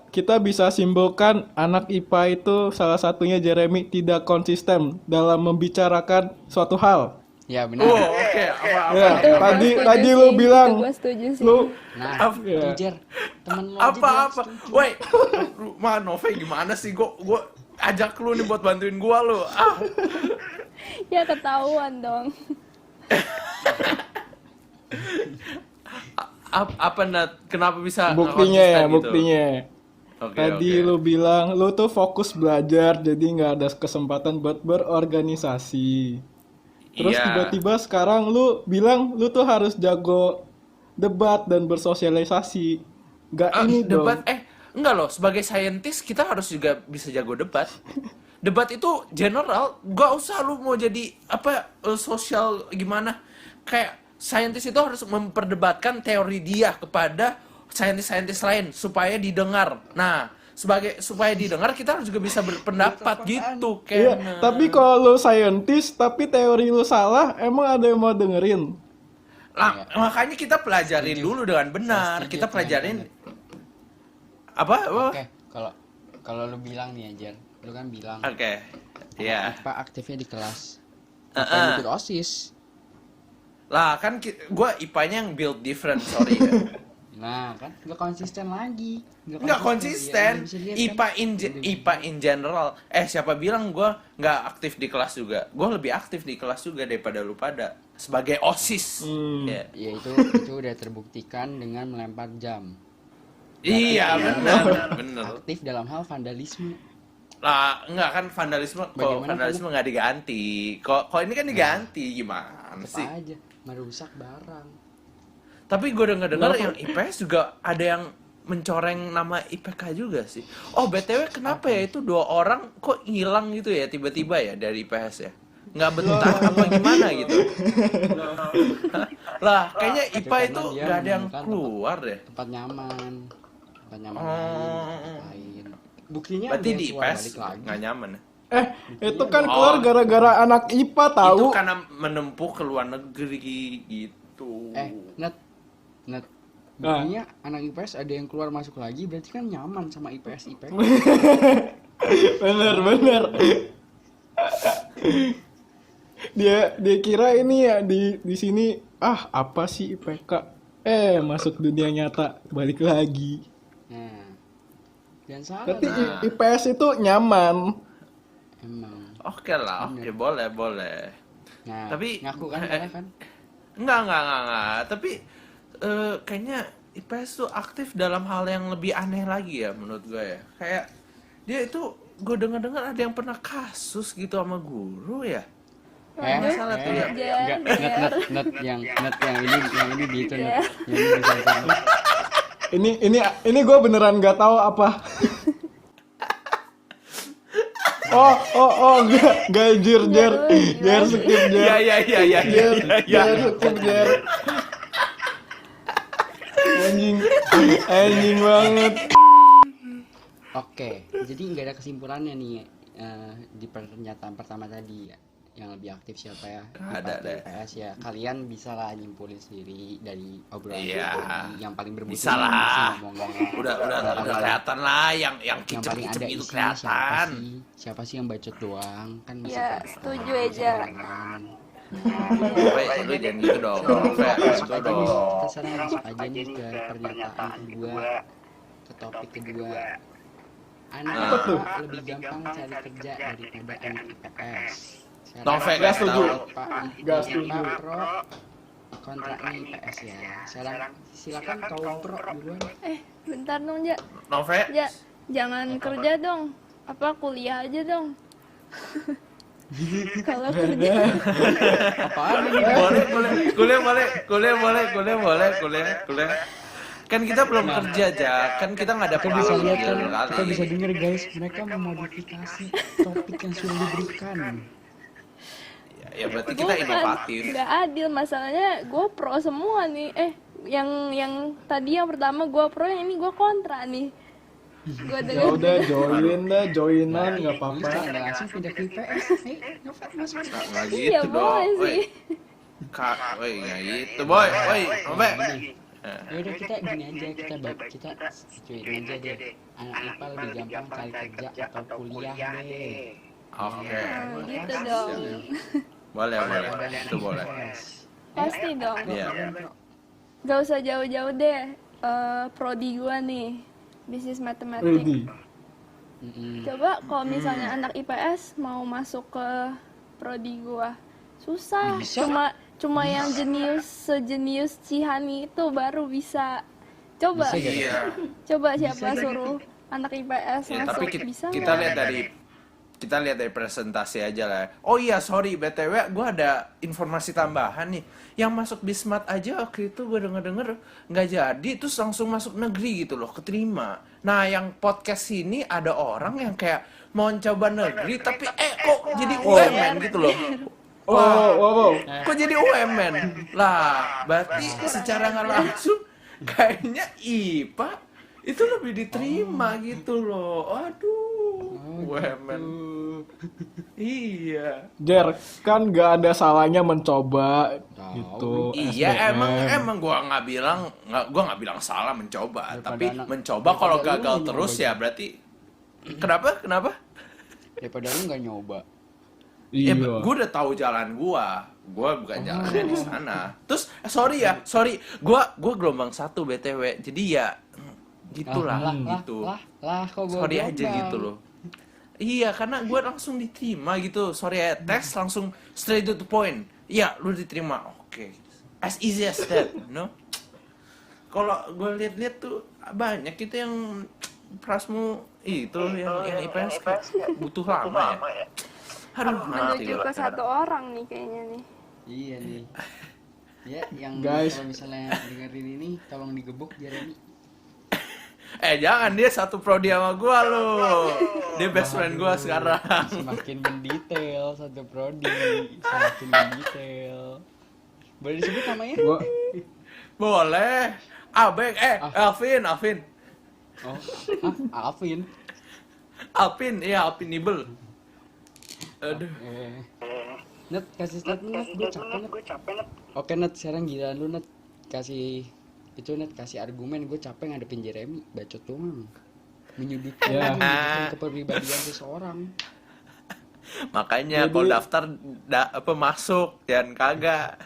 kita bisa simpulkan anak IPA itu salah satunya Jeremy tidak konsisten dalam membicarakan suatu hal. Ya benar. Oh, oke. Apa? Ya, Itu gua tadi setuju lu sih, bilang itu gua setuju sih. lu Nah, Apa? itu Jer. Temen lo aja bilang Apa? setuju. Woi, Nove gimana sih? Gua ajak lu nih buat bantuin gua lu. Ah. Ya ketahuan dong. Apa Nat? Kenapa bisa nggak buktinya ya, konsisten gitu? buktinya. Oke, Tadi oke. lu bilang lu tuh fokus belajar jadi nggak ada kesempatan buat berorganisasi. Terus Iya. tiba-tiba sekarang lu bilang lu tuh harus jago debat dan bersosialisasi. Gak ini debat dong. enggak loh, sebagai saintis kita harus juga bisa jago debat. Debat itu general, gak usah lu mau jadi sosial gimana. Kayak saintis itu harus memperdebatkan teori dia kepada saintis-saintis lain supaya didengar. Nah, supaya didengar kita harus juga bisa berpendapat gitu, Iya, Ken. tapi kalau lu scientist tapi teori lu salah, emang ada yang mau dengerin? Lah, makanya kita pelajarin dulu dengan benar. Setuju Kita dengan pelajarin Anda. apa? Oke, kalau lu bilang nih Jer, lu kan bilang Oke. Iya. IPA aktifnya di kelas. Heeh. Apa yang ikut OSIS? Lah kan gue IPA-nya yang build different, sorry ya. Nah, kan nggak konsisten lagi. Nggak konsisten. IPA in general. Siapa bilang gue nggak aktif di kelas juga? Gue lebih aktif di kelas juga daripada lu pada sebagai OSIS. Ya. Ya itu udah terbuktikan dengan melempar jam. Iya, benar. Aktif dalam hal vandalisme. Lah, enggak kan vandalisme. Kok Bagaimana vandalisme nggak diganti? Kok ini kan diganti gimana sih? Apa aja merusak barang. Tapi gue dengar yang IPS juga ada yang mencoreng nama IPK juga sih. Oh, BTW kenapa ya itu 2 orang kok hilang gitu ya tiba-tiba ya dari IPS ya? Nggak betah apa gimana gitu? Lah, kayaknya IPA itu nggak ada yang keluar deh. Tempat nyaman lain. Buktinya Berarti udah di keluar IPS balik lagi. nggak nyaman ya? Itu kan keluar gara-gara anak IPA tahu. Itu karena menempuh ke luar negeri gitu. Net. Buktinya anak IPS ada yang keluar masuk lagi, berarti kan nyaman sama IPS. Bener. Dia kira ini ya di sini apa sih IPK? Masuk dunia nyata balik lagi. Nah, dan salah. Berarti IPS itu nyaman. Emang. Oke lah, boleh. Nah, Tapi ngaku kan salah kan? Enggak. Tapi kayaknya IPS tuh aktif dalam hal yang lebih aneh lagi ya menurut gue ya. Kayak dia itu gue dengar ada yang pernah kasus gitu sama guru ya. Salah tuh ya. Net yang ini di itu net. Yang ini di sana. Ini gue beneran nggak tahu apa. Enggak jer skip jer. Iya. Skip jer. Anjing banget. Oke, jadi nggak ada kesimpulannya nih di pernyataan pertama tadi ya. Yang lebih aktif siapa ya? Ada deh. IPS ya. Kalian bisa lah nyimpulin sendiri dari obrolan Iya. yang paling bermutu. Bisa lah. ngomongnya. Udah kelihatan lah yang Yang paling kicep-kicep ada itu isinya kelihatan. siapa sih yang bacot doang kan bisa Ya, setuju aja. Lu jangan gitu dong. Gitu dong. Kita sekarang masuk aja nih ke pernyataan kedua, ke topik kedua. Anak IPA lebih gampang cari kerja daripada anak IPS. Novek Gak setuju. Gak setuju. Pro kontra IPS ya. Silakan kau pro duluan. Bentar dong, Ja. Novek. Jangan kerja dong. Apa kuliah aja dong. Kalau kerja Apaan ini? Kuliah. Kan kita belum kerja aja, kan kita nggak ada Kita bisa lihat kan, pengalaman kita bisa kali. dengar guys, mereka memodifikasi topik yang sudah diberikan. Ya berarti kita inovatif. nggak adil, masalahnya gue pro semua nih. Yang tadi yang pertama gue pro, yang ini gue kontra nih. Gue Ya udah joinan nggak apa-apa. Bisa anda langsung pindah ke IPS. Masuk. Nggak Iya, gitu dong. boleh Woi. sih. Woi nggak gitu, boy. Novek. Ya udah kita gini aja, kita cuit aja deh. Anak IPA lebih gampang cari kerja atau kuliah deh. Oke. Gitu dong. Boleh. Itu boleh. Pasti dong. Iya. Gak usah jauh-jauh deh. Prodi gue nih, bisnis matematik. Ready. Coba kalau misalnya anak IPS mau masuk ke prodi gua, susah. Cuma yang sejenius Cihani itu baru bisa. Coba. Iya. Coba siapa suruh anak IPS Ya, masuk, tapi bisa kita nggak? lihat dari presentasi aja lah. Oh iya, sorry BTW, gue ada informasi tambahan nih. Yang masuk Bismat aja waktu itu gue denger nggak jadi, terus langsung masuk negeri gitu loh, keterima. Nah, yang podcast ini ada orang yang kayak mau coba negeri, tapi kok jadi UMN gitu loh. Wow. Kok jadi UMN? Lah, berarti secara nggak langsung kayaknya IPA itu lebih diterima gitu loh. Aduh, UMN. Iya. Jer, kan nggak ada salahnya mencoba gitu. Iya, SBM. emang gua nggak bilang salah mencoba, Daripada tapi anak- mencoba kalau daripada gagal lu terus nyoba ya berarti Kenapa? Daripada lu nggak nyoba. Ya, Iya. gue udah tahu jalan gua Gua bukan jalannya di sana. Terus sorry, gua gelombang 1 BTW. Jadi ya gitulah gitu. Lah kok gua Sorry aja gitu loh. Iya, karena gue langsung diterima gitu. Sorry ya, tes langsung straight to the point. Iya, lu diterima. Oke. As easy as that, you know? Kalau gue lihat-lihat tuh banyak itu yang Prasmu itu yang IPS butuh lama ya. Aduh, mati Menuju ke satu orang nih kayaknya nih. Iya nih. Ya, yang Guys. kalau misalnya dengerin ini tolong digebuk Jeremy. Jangan, dia satu prodi sama gue loh. Dia best friend gue sekarang. Semakin mendetail satu prodi, semakin mendetail. Boleh disebut namanya? Gua Boleh. Abeng, Alvin. Oh, Alvin. Iya, Alvin Nibel. Aduh. Net, kasih statement Net, gue capek Net. Oke Net, sekarang gila lu Net. Kasih argumen, gue capek ngadepin Jeremy, bacot doang. Menyudutkan kepribadian seseorang. Makanya kalau daftar masuk, jangan kagak.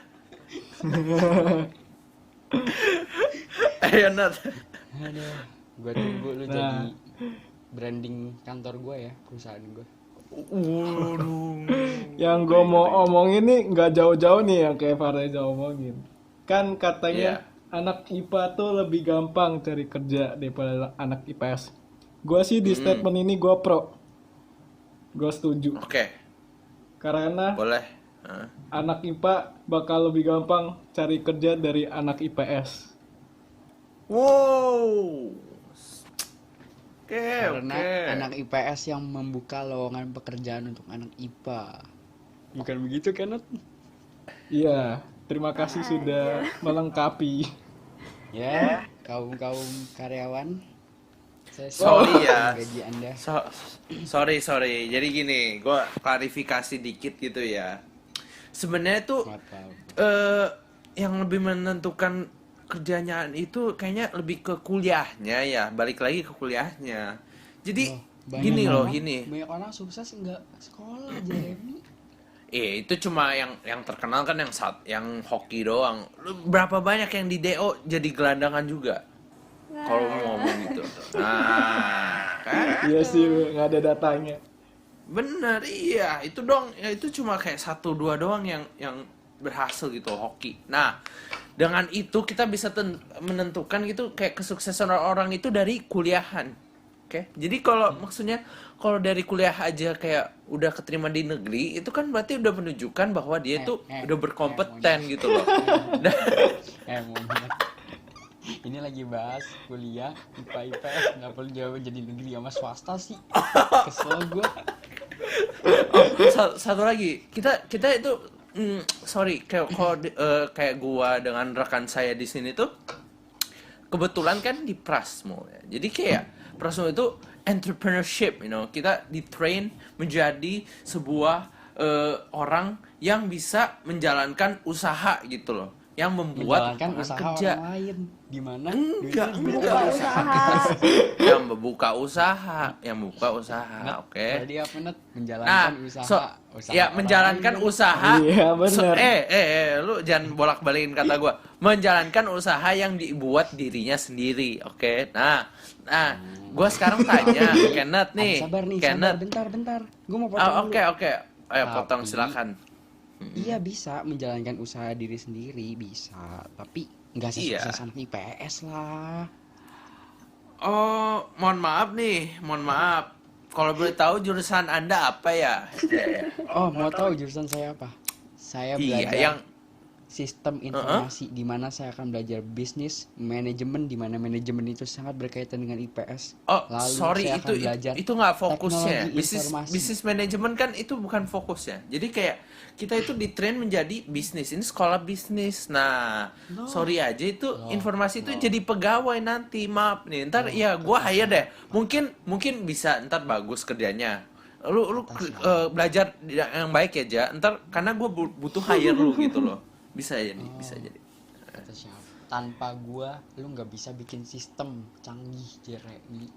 Ayo Nat. Aduh, gue tunggu lu jadi branding kantor gue ya, perusahaan gue. yang gue mau omongin nih nggak jauh-jauh nih yang kayak Fareza omongin. Kan katanya anak IPA tuh lebih gampang cari kerja daripada anak IPS. Gue sih di statement ini gue pro. Gue setuju. Oke. Karena Boleh. anak IPA bakal lebih gampang cari kerja dari anak IPS. Wow. Karena anak IPS yang membuka lowongan pekerjaan untuk anak IPA. Bukan begitu kan, Nat? Iya, terima kasih sudah melengkapi. Ya, kaum karyawan. Sorry ya. Gaji Anda. Sorry. Jadi gini, gue klarifikasi dikit gitu ya. Sebenarnya tuh yang lebih menentukan kerjanya itu kayaknya lebih ke kuliahnya ya, balik lagi ke kuliahnya. Jadi gini. Banyak orang sukses enggak sekolah, Jeremy. Itu cuma yang terkenal kan yang hoki doang. Berapa banyak yang di DO jadi gelandangan juga? Kalau mau ngomong gitu. Nah, kan? Iya sih, nggak ada datanya. Bener, iya. Itu dong, ya itu cuma kayak 1-2 doang yang berhasil gitu hoki. Nah, dengan itu kita bisa menentukan gitu kayak kesuksesan orang itu dari kuliahan. Oke. Jadi maksudnya kalau dari kuliah aja kayak udah keterima di negeri, itu kan berarti udah menunjukkan bahwa dia tuh udah berkompeten gitu loh. Ini lagi bahas kuliah IPA IPS, nggak perlu jawab jadi negeri sama swasta sih. Kesel gue. Satu lagi, kita itu sorry kayak gua dengan rekan saya di sini tuh kebetulan kan di Prasmo ya. Jadi kayak Prasmo itu entrepreneurship, kita di-train menjadi sebuah orang yang bisa menjalankan usaha gitu loh, yang membuat menjalankan usaha kerja. orang lain. Di mana? Enggak usaha. yang buka usaha, oke. Jadi apa Nat? Menjalankan usaha menjalankan orang lain. usaha. Iya, benar. Lu jangan bolak-balikin kata gue. Menjalankan usaha yang dibuat dirinya sendiri, oke. Nah, gue sekarang tanya Kenneth nih. Sabar nih, Kenneth. bentar. Gue mau potong dulu. Oke. Ayo potong silakan. Iya bisa menjalankan usaha diri sendiri bisa, tapi nggak sesukses anak IPS lah. Oh, mohon maaf. Kalau boleh tahu jurusan Anda apa ya? Oh, mau tahu jurusan saya apa? Saya belajar sistem informasi, di mana saya akan belajar bisnis manajemen, di mana manajemen itu sangat berkaitan dengan IPS. Oh, lalu sorry, saya akan belajar itu nggak fokusnya. teknologi Bisnis manajemen kan itu bukan fokusnya. Jadi kayak kita itu di-train menjadi bisnis. Ini sekolah bisnis. Nah, sorry aja itu informasi itu jadi pegawai nanti. Maaf nih. Ntar gua hire deh. Mungkin bisa ntar bagus kerjanya. Lu belajar yang baik ya, Ja. Ntar karena gua butuh hire lu gitu loh. Bisa jadi. Tanpa gua lu nggak bisa bikin sistem canggih, Jeremy.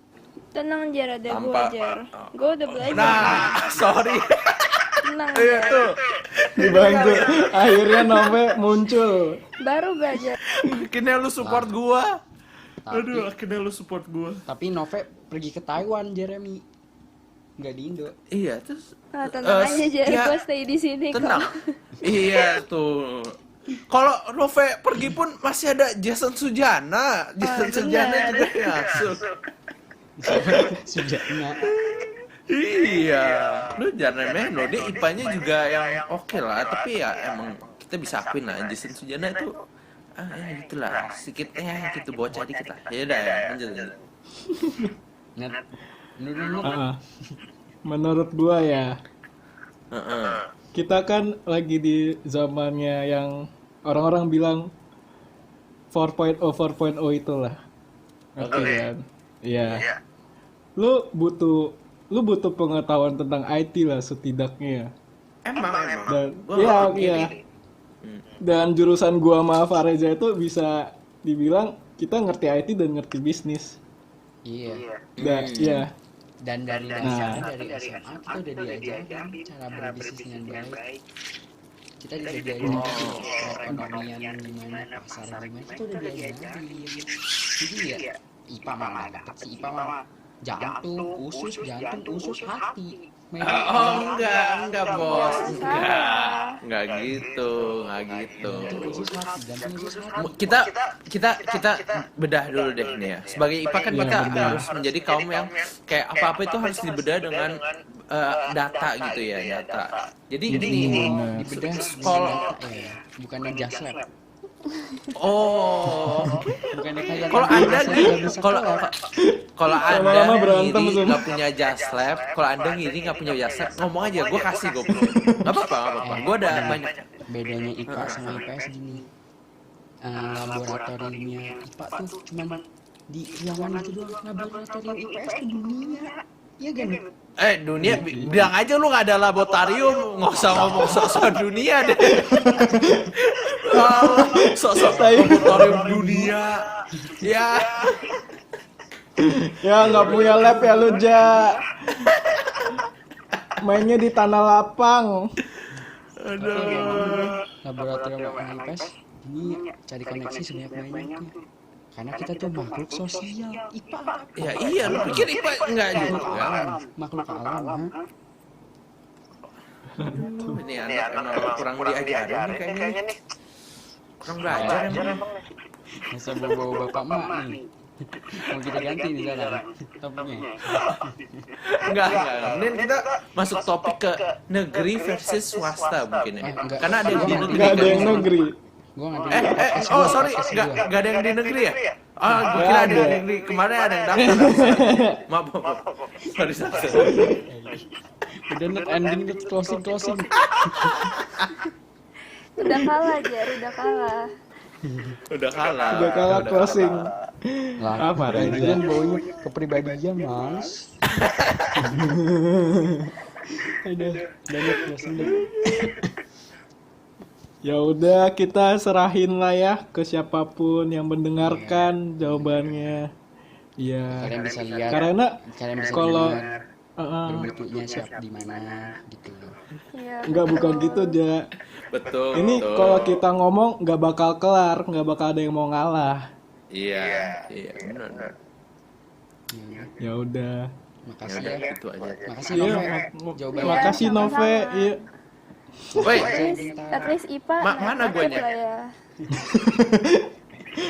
Tenang Jar, ada gue Jar. Gue udah belajar. Nah, sorry. Tenang Iya Jar. tuh. Dibantu. Akhirnya Nove muncul. Baru belajar. Akhirnya lu support gua. Tapi, Aduh, akhirnya lu support gua. tapi Nove pergi ke Taiwan, Jeremy. Nggak di Indo. Iya, terus Tenang aja Jar, ya, gue stay di sini tenang. kok. Iya tuh. Kalau Nove pergi pun masih ada Jason Sujana. Jason Sujana juga masuk. Sujana. Iya. Lu jangan remehin loh. Dia IPA-nya juga yang oke lah. Tapi ya emang kita bisa akuin lah. Jason Sujana itu ya gitulah. Sedikit gitu bocah dikit lah. Ya udah ya. Lanjut. Menurut gua ya, Heeh. kita kan lagi di zamannya yang orang-orang bilang 4.0 itulah. Oke kan? Iya. Lu butuh pengetahuan tentang IT lah setidaknya. Emang. Dan Gua iya, nggak iya. begini. Dan jurusan gua sama Fareza itu bisa dibilang kita ngerti IT dan ngerti bisnis. Iya. Dan iya. Dan dari dasarnya dari SMA kita udah diajarin cara berbisnis dengan baik. Kita udah diajarin perekonomian gimana, pasar gimana, kita udah diajarin. Jadi ya IPA malah dapet si IPA mah jantung, usus, hati. Oh enggak bos, enggak gitu. Usus hati, jantung usus hati. Kita bedah dulu deh nih ya. Sebagai IPA kan kita harus menjadi kaum yang kayak apa-apa itu harus dibedah dengan data gitu ya, data. Jadi gini, Dibedah sekolah. Bukannya just lab. Oh, Bukannya kayak kalau Anda kalau Anda Lama-lama berantem ngiri semua. nggak punya just lab, kalau Anda ngiri nggak punya just lab, ngomong aja, gue kasih gue punya. Nggak apa-apa, gue ada banyak. bedanya IPA sama IPS gini. Laboratoriumnya IPA tuh cuman di ruangan itu doang. Laboratorium IPS tuh dunia. Iya kan? Dunia bilang aja lu nggak ada laboratorium, nggak usah ngomong sok-sok dunia deh. Sok-sok laboratorium dunia. Ya. Ya nggak punya lab ya lu, Ja. Mainnya di tanah lapang. Laboratorium IPS ini cari koneksi sebanyak-banyaknya. Karena kita tuh makhluk sosial. IPA Ya iya, lu pikir IPA enggak juga? makhluk alam, ha? Ini anak emang kurang diajarin nih kayaknya nih. Kurang belajar emang. Masa bawa bapak mak nih. Mau kita ganti nih sekarang topiknya. Enggak. Mending kita masuk topik ke negeri versus swasta mungkin ya. Enggak. Karena ada yang di negeri. Nggak ada kan. yang negeri. Gua nggak Sorry, enggak ada yang di negeri ya? Gue kira ada yang di negeri. Kemarin ada yang daftar. Maaf. Sorry. udah net ending, net closing. Udah kalah Jar, udah kalah. Udah kalah. Udah kalah closing. Lah, Apa, Reza? Reza baunya kepribadian, Mas. Udah net closing deh. Ya udah, kita serahin lah ya ke siapapun yang mendengarkan jawabannya. Iya. Kalian bisa lihat. Karena Kalian bisa kalau lihat berbentuknya siap di mana gitu. Iya. nggak bukan gitu, Ja. Betul. Ini kalau kita ngomong nggak bakal kelar, nggak bakal ada yang mau ngalah. Iya, benar. Ya udah. Makasih Ya ya. udah, itu aja. Makasih Iya. Nove. Jawabannya. Makasih Nove. sama-sama. Iya. Woi, At least IPA mana dapat guanya? lah ya.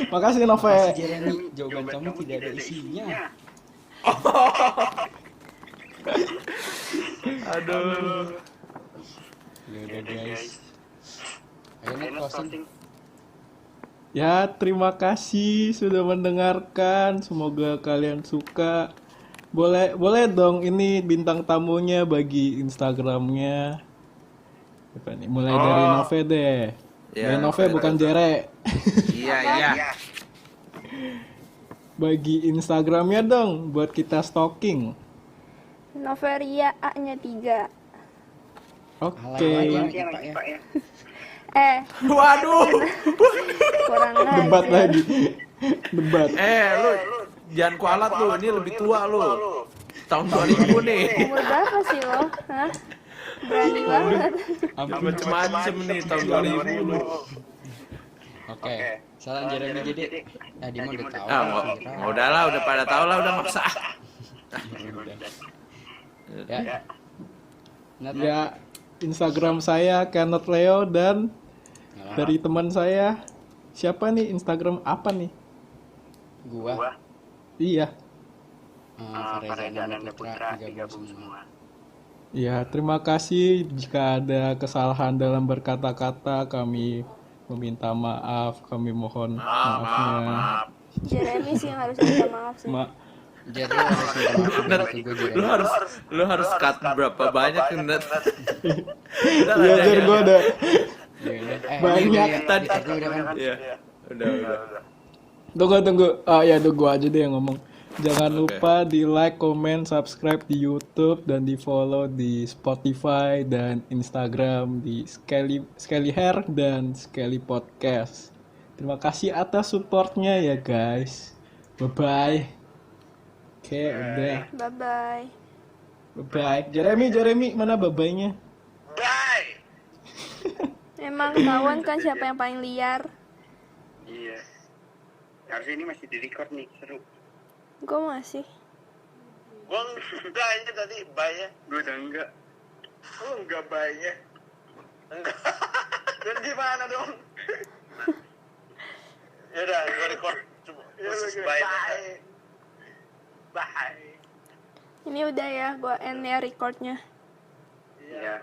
Makasih Nove. Makasih Jeremy, jawaban kamu tidak ada isinya. Aduh. Ya udah guys. Ayo net closing. Ya, terima kasih sudah mendengarkan. Semoga kalian suka. Boleh dong ini bintang tamunya bagi Instagramnya. Apa nih? Mulai dari Nove deh. Ya, Dari Nove bukan Jere. Iya. Bagi Instagramnya dong buat kita stalking. Noveria A-nya 3. Oke. IPA ya. Waduh. Kurang Debat aja. lagi. Debat. Lu jangan kualat lu, ini lebih tua lu. Tahun 2000 nih. Umur berapa sih lo? Hah? Berani banget. Ampun. Macem-macem nih tahun 2000. Oke. Salam Jeremy jadi. Ya Dimo udah tahu. Udahlah, udah pada tahu lah, udah maksa. Ya. Nat, Ya, Instagram saya Kenneth Leo dan dari teman saya siapa nih Instagram apa nih? gua Iya. Fareza Nanda Putra digabung semua. Ya, terima kasih jika ada kesalahan dalam berkata-kata kami meminta maaf, kami mohon maafnya. Jeremy sih yang harus minta maaf sih. Jer lu harus minta maaf Nat, ke gue Jer. lu harus cut berapa banyak Nat? Iya, Jer, gue ada banyak. Tadi udah kan. Iya. Udah. Tunggu. Ya, gue aja deh yang ngomong. Jangan lupa di like, comment, subscribe di YouTube dan di follow di Spotify dan Instagram di Skelly Hair dan Skelly Podcast. Terima kasih atas supportnya ya guys. Bye bye. Oke, udah. Bye bye. Bye bye. Jeremy mana bye bye-nya? Bye. Emang ketahuan kan siapa yang paling liar? Iya. Harusnya ini masih di-record nih, seru. Gue masih. Gua enggak aja tadi bye-nya. Gue udah enggak. Lu enggak bye-nya. Enggak. Dan gimana dong? Ya udah, gua record. Khusus bye. Bye. Ini udah ya, gue end ya recordnya. Iya.